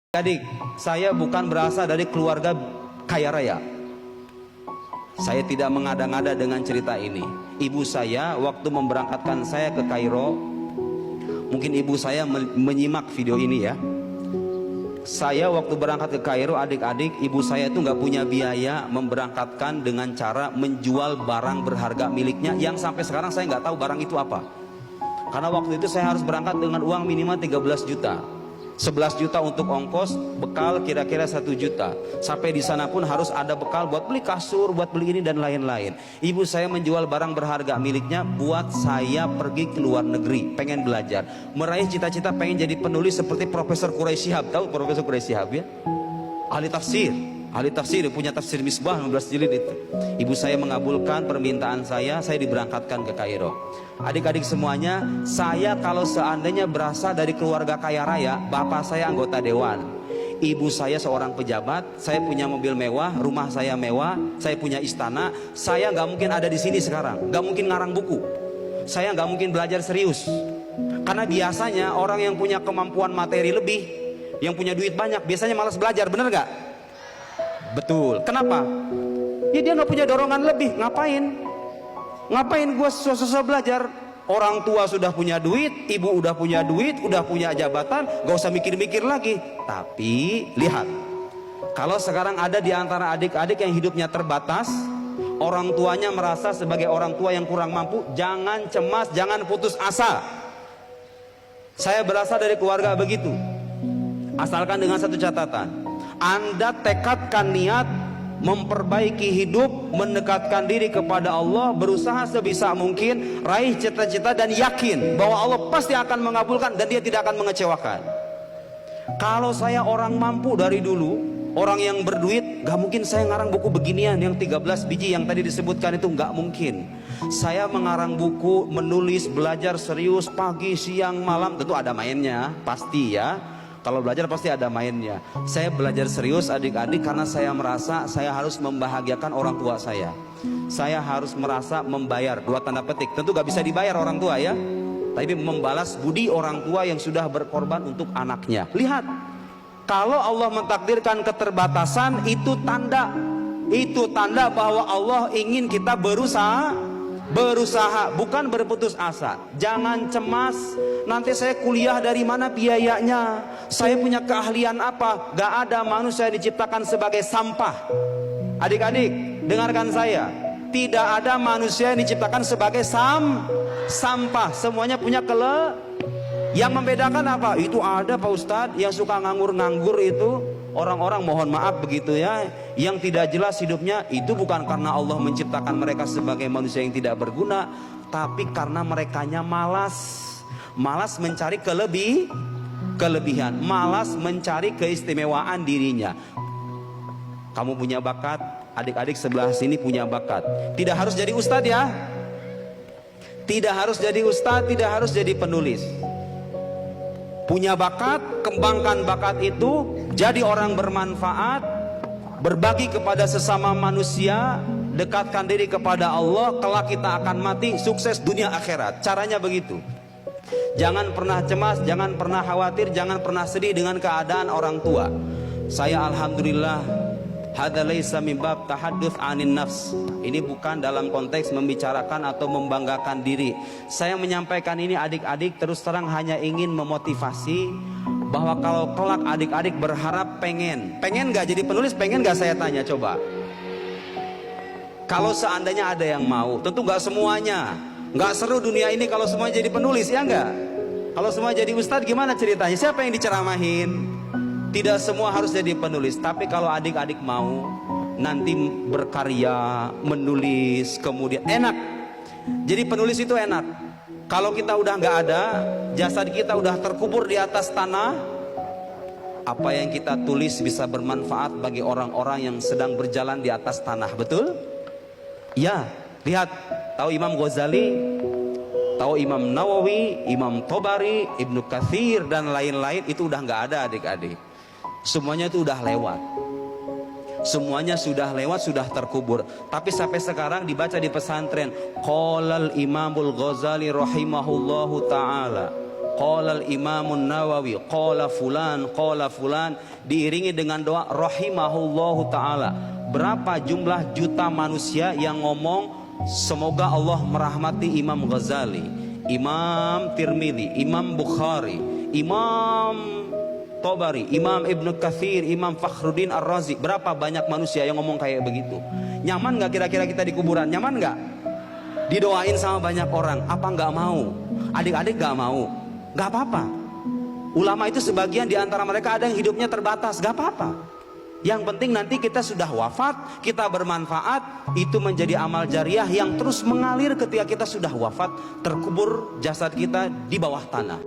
Adik, saya bukan berasal dari keluarga kaya raya. Saya tidak mengada-ngada dengan cerita ini. Ibu saya waktu memberangkatkan saya ke Kairo, mungkin ibu saya menyimak video ini ya. Saya waktu berangkat ke Kairo, adik-adik, ibu saya itu nggak punya biaya memberangkatkan dengan cara menjual barang berharga miliknya yang sampai sekarang saya nggak tahu barang itu apa. Karena waktu itu saya harus berangkat dengan uang minimal 13 juta. 11 juta untuk ongkos, bekal kira-kira 1 juta. Sampai di sana pun harus ada bekal buat beli kasur, buat beli ini dan lain-lain. Ibu saya menjual barang berharga miliknya buat saya pergi ke luar negeri, pengen belajar, meraih cita-cita pengen jadi penulis seperti Profesor Quraisy Shihab. Tahu Profesor Quraisy Shihab ya? Ahli tafsir, punya tafsir Misbah 15 jilid itu. Ibu saya mengabulkan permintaan saya diberangkatkan ke Kairo. Adik-adik semuanya, saya kalau seandainya berasal dari keluarga kaya raya, bapak saya anggota dewan, ibu saya seorang pejabat, saya punya mobil mewah, rumah saya mewah, saya punya istana, saya nggak mungkin ada di sini sekarang, nggak mungkin ngarang buku, saya nggak mungkin belajar serius. Karena biasanya orang yang punya kemampuan materi lebih, yang punya duit banyak, biasanya malas belajar, bener nggak? Betul. Kenapa? Ya dia nggak punya dorongan lebih. Ngapain gue susah-susah belajar? Orang tua sudah punya duit, ibu udah punya duit, udah punya jabatan, gak usah mikir-mikir lagi. Tapi lihat, kalau sekarang ada di antara adik-adik yang hidupnya terbatas, orang tuanya merasa sebagai orang tua yang kurang mampu, jangan cemas, jangan putus asa. Saya berasal dari keluarga begitu. Asalkan dengan satu catatan, Anda tekadkan niat memperbaiki hidup, mendekatkan diri kepada Allah, berusaha sebisa mungkin, raih cita-cita dan yakin bahwa Allah pasti akan mengabulkan dan dia tidak akan mengecewakan. Kalau saya orang mampu dari dulu, orang yang berduit, gak mungkin saya ngarang buku beginian yang 13 biji yang tadi disebutkan itu, gak mungkin. Saya mengarang buku, menulis, belajar serius pagi, siang, malam, tentu ada mainnya, pasti ya. Kalau belajar pasti ada mainnya. Saya belajar serius adik-adik karena saya merasa saya harus membahagiakan orang tua saya. Saya harus merasa membayar, dua tanda petik. Tentu gak bisa dibayar orang tua ya, tapi membalas budi orang tua yang sudah berkorban untuk anaknya. Lihat, kalau Allah mentakdirkan keterbatasan, itu tanda bahwa Allah ingin kita berusaha, bukan berputus asa. Jangan cemas, nanti saya kuliah dari mana biayanya, saya punya keahlian apa. Gak ada manusia yang diciptakan sebagai sampah. Adik-adik dengarkan saya, tidak ada manusia yang diciptakan sebagai sampah. Semuanya punya yang membedakan apa? Itu ada Pak Ustadz yang suka nganggur-nganggur itu, orang-orang mohon maaf begitu ya, yang tidak jelas hidupnya, itu bukan karena Allah menciptakan mereka sebagai manusia yang tidak berguna, tapi karena merekanya malas mencari kelebihan, malas mencari keistimewaan dirinya. Kamu punya bakat, adik-adik sebelah sini punya bakat. Tidak harus jadi ustadz ya, tidak harus jadi ustadz, tidak harus jadi penulis. Punya bakat, kembangkan bakat itu, jadi orang bermanfaat, berbagi kepada sesama manusia, dekatkan diri kepada Allah, kelak kita akan mati, sukses dunia akhirat. Caranya begitu. Jangan pernah cemas, jangan pernah khawatir, jangan pernah sedih dengan keadaan orang tua. Saya alhamdulillah, hadza laisa min bab tahadduts 'anin nafs. Ini bukan dalam konteks membicarakan atau membanggakan diri. Saya menyampaikan ini adik-adik terus terang hanya ingin memotivasi bahwa kalau kelak adik-adik berharap pengen gak jadi penulis, pengen gak, saya tanya coba. Kalau seandainya ada yang mau, tentu gak semuanya. Gak seru dunia ini kalau semua jadi penulis, ya enggak? Kalau semua jadi ustadz gimana ceritanya? Siapa yang diceramahin? Tidak semua harus jadi penulis. Tapi kalau adik-adik mau nanti berkarya, menulis, kemudian enak. Jadi penulis itu enak. Kalau kita udah nggak ada, jasad kita udah terkubur di atas tanah, apa yang kita tulis bisa bermanfaat bagi orang-orang yang sedang berjalan di atas tanah. Betul? Ya, lihat, tahu Imam Ghazali, tahu Imam Nawawi, Imam Tobari, Ibnu Katsir dan lain-lain, itu udah nggak ada adik-adik. Semuanya itu udah lewat. Semuanya sudah lewat, sudah terkubur. Tapi sampai sekarang dibaca di pesantren, Qalal Imamul Ghazali rahimahullahu ta'ala, qala al-Imamun Nawawi, qala fulan, diiringi dengan doa rahimahullahu taala. Berapa jumlah juta manusia yang ngomong semoga Allah merahmati Imam Ghazali, Imam Tirmidzi, Imam Bukhari, Imam Tobari, Imam Ibnu Katsir, Imam Fakhruddin Ar-Razi. Berapa banyak manusia yang ngomong kayak begitu? Nyaman gak kira-kira kita di kuburan? Nyaman gak? Didoain sama banyak orang, apa gak mau? Adik-adik gak mau? Gak apa-apa. Ulama itu sebagian di antara mereka ada yang hidupnya terbatas, gak apa-apa. Yang penting nanti kita sudah wafat, kita bermanfaat, itu menjadi amal jariah yang terus mengalir ketika kita sudah wafat, terkubur jasad kita di bawah tanah.